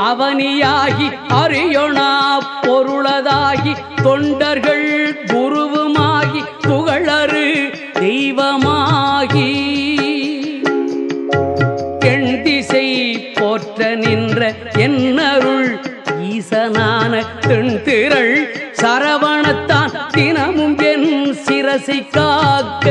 அவனியாகி அறியொணா பொருளதாகி தொண்டர்கள் குருவுமாகி புகழறு தெய்வமாகி எண் திசை போற்ற நின்ற என்னருள் ஈசனான தென்திரள் சரவணத்தான் தினமும் என் சிரசை காக்க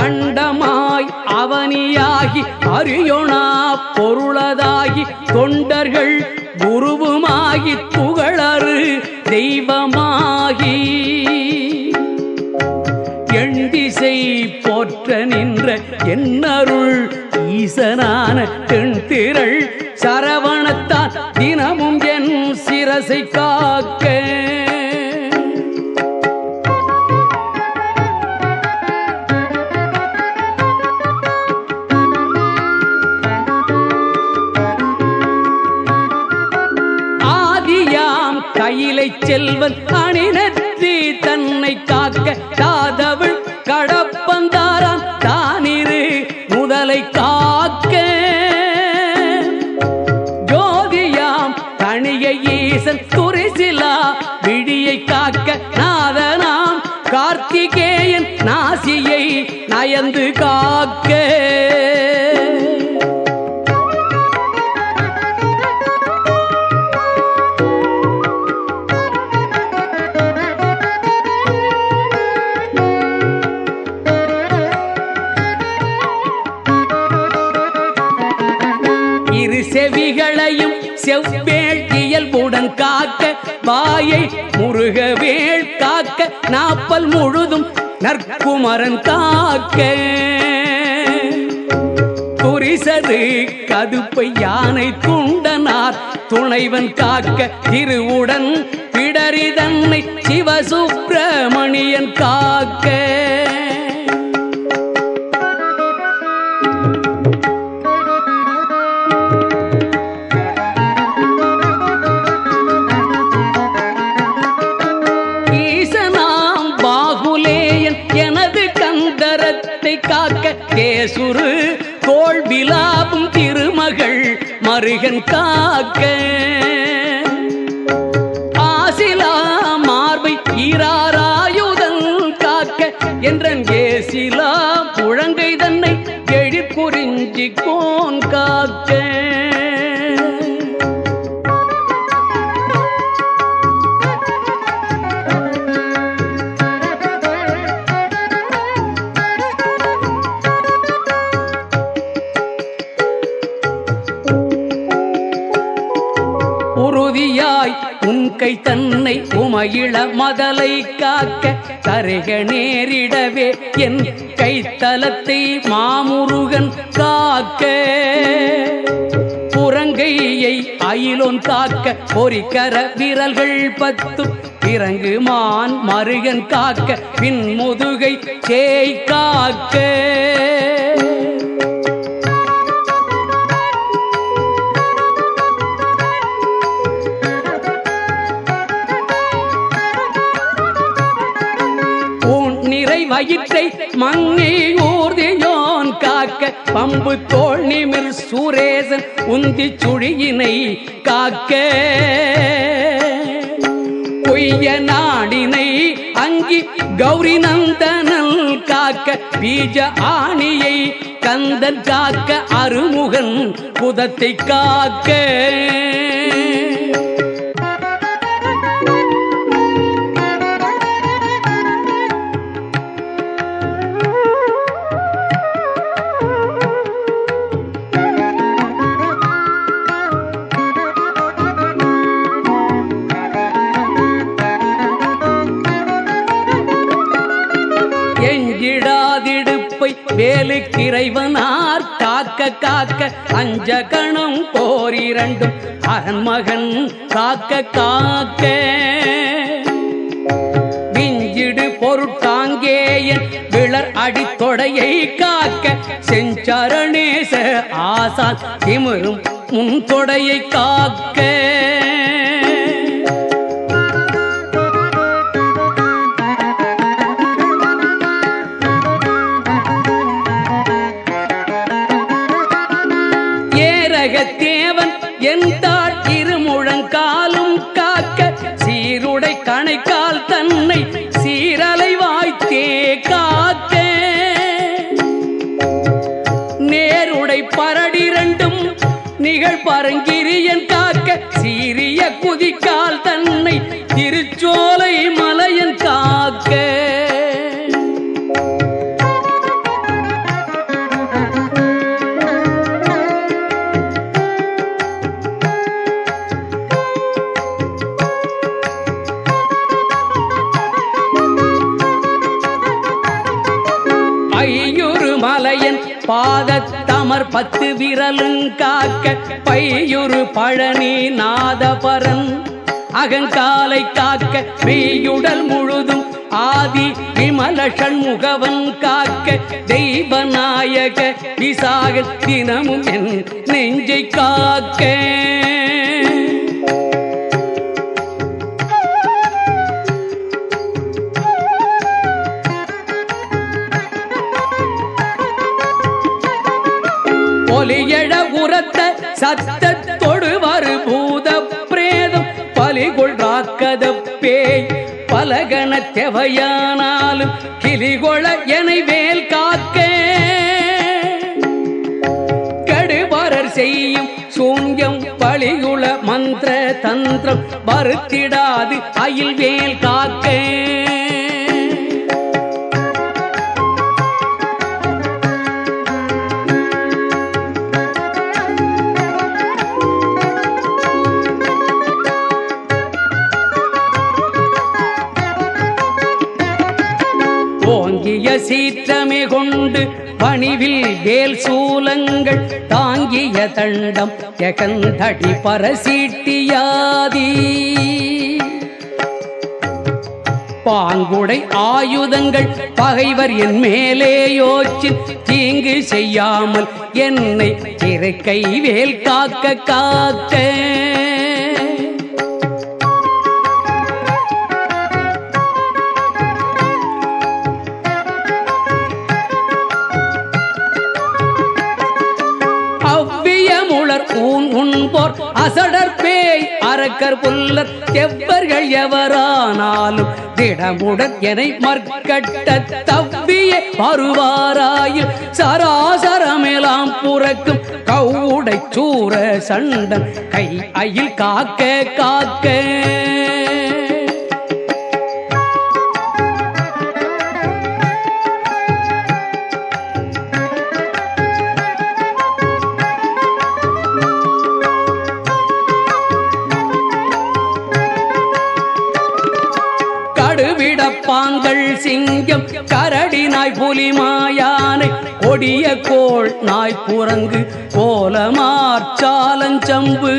அண்டமாய் அவனியாகி அறியொணா பொருளதாகி தொண்டர்கள் குருவுமாகி புகழறு தெய்வமாகி எண் திசை போற்ற நின்ற என்னருள் ஈசனான தென்திரள் சரவணத்தான் தினமும் என் சிரசை காக்க ஆதியாம் கையிலை செல்வன் அணிநற்றி தன்னை காக்க தாதவள் கடப்பந்தாராம் தானிரு முதலை காக்க ஜோதியாம் தனிய ஈசன் துரிசிலா விழியை காக்க நாதனாம் கார்த்திகேயன் நாசியை நயந்து காக்க இரு செவிகளையும் செவ்வேள் இயல்புடன் காக்க வாயை முருகவேள் காக்க நாப்பல் முழுதும் நற்குமரன் காக்க துரிசரு கதுப்பை யானை துண்டனார் துணைவன் காக்க திருவுடன் பிடரி தன்னை சிவசுப்பிரமணியன் காக்க காக்க கேசுரு தோள் விலாபும் திருமகள் மருகன் காக்க ஆசிலா மார்பை ஈராராயுதன் காக்க என்றன் ஏசிலா புழங்கை தன்னை எழிற்புரிஞ்சி கோன் காக்க உறுதியாய் உன்கை தன்னை உமையிள மதலை காக்க கரைக நேரிடவே என் கைத்தலத்தை மாமுருகன் காக்க புறங்கையை அயிலோன் காக்க பொறிக்கர விரல்கள் 10 பிறங்கு மான் மருகன் காக்க பின் முதுகை சேய் காக்க வயிற்றை மங்கை ஊர்தியோன் காக்க பம்பு தோள் நிமிர் சூரேசன் உந்தி சுழியினை காக்க பொய்ய நாடினை அங்கி கௌரி நந்தனல் காக்க பீஜ ஆணியை கந்தன் காக்க அருமுகன் புதத்தை காக்க எஞ்சிடாதிடுப்பை வேலுக்கிறைவனார் காக்க காக்க அஞ்ச கணம் போரிரண்டும் அரண்மகன் காக்க காக்க விஞ்சிடு பொருட்டாங்கேயன் விளர் அடித்தொடையை காக்க செஞ்சரணேச ஆசான் திமிரும் முன் தொடையை காக்க ஏரகத்தே திகழ் பரங்கிரியன் காக்க சீரிய குதிக்கால் தன்னை திருச்சோலை மலையன் காக்க ஐயுறு மலையன் பாதத்தமர் 10 விரலுங் காக்க பையுறு பழனி நாதபரன் அகங்காலை காக்க மெய்யுடல் முழுதும் ஆதி விமல ஷண்முகவன் காக்க தெய்வநாயக விசாக தினமும் என் நெஞ்சை காக்க ஒலியழ உரத்த சத்தத்தொடு வரு பூத பிரேதம் பலிகொள் ராக்கத பேய் பலகன தெவையானாலும் கிளிகொள எனை வேல் காக்க கடுவரர் செய்யும் சூன்யம் பலிகுள மந்திர தந்திரம் வருத்திடாது அயில் வேல் காக்க ஓங்கிய சீற்றமே கொண்டு பணிவில் வேல் சூலங்கள் தாங்கிய தண்டம் எகந்தடி பரசீட்டியாதி பாங்குடை ஆயுதங்கள் பகைவர் என் மேலே யோச்சி தீங்கு செய்யாமல் என்னை இறைக்கை வேல் காக்க காக்க உண்போர் அசடர் பேய் அரக்கர் புல்லர் எவ்வர்கள் எவரானாலும் திடமுடன் எனை மற்கட்ட தவ்விய வருவாராயில் சராசரமெலாம் புறக்கும் கவுடை சூர சண்டன் கை அயில் காக்க காக்க பாங்கள் சிங்கம் கரடினாய் புலிமாயானை கொடிய கோள் நாய் குரங்கு கோலமார்ச்சாலஞ்சம்பு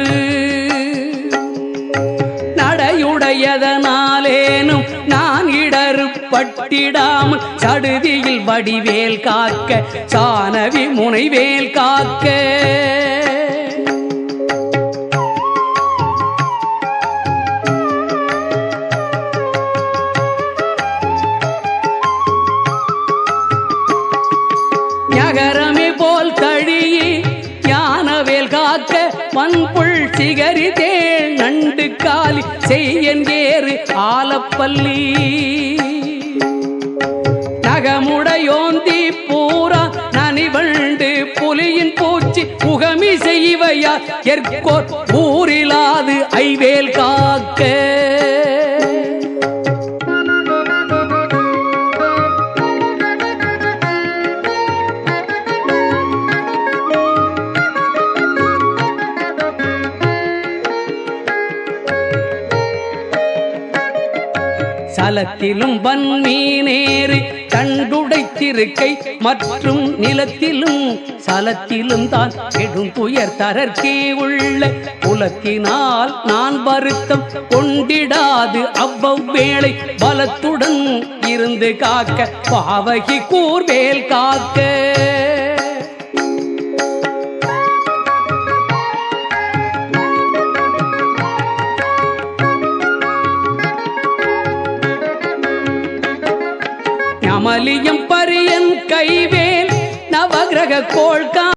நடையுடையதனாலேனும் நான் இடறு பட்டிடாமல் சடுதியில் வடிவேல் காக்க சானவி முனைவேல் காக்க நகரமே போல் தழியே யானவேல் காக்க மண்புள் சிகரி தேள் நண்டு காலி செய்யேறு ஆலப்பள்ளி நகமுடையோந்தி பூரா நனிவண்டு புலியின் பூச்சி புகமி செய்வையா எற்கோர் ஊரிலாது ஐவேல் காக்க சலத்திலும் வன்மீனேறு கண்டுடைத்திருக்கை மற்றும் நிலத்திலும் சலத்திலும் தான் கெடும் துயர் தரற்கே உள்ள புலத்தினால் நான் வருத்தம் கொண்டிடாது அவ்வவேளை பலத்துடன் இருந்து காக்க பாவகி கூர்வேல் காக்க அமலியம் பரியன் கைவேல் நவகிரக கோள்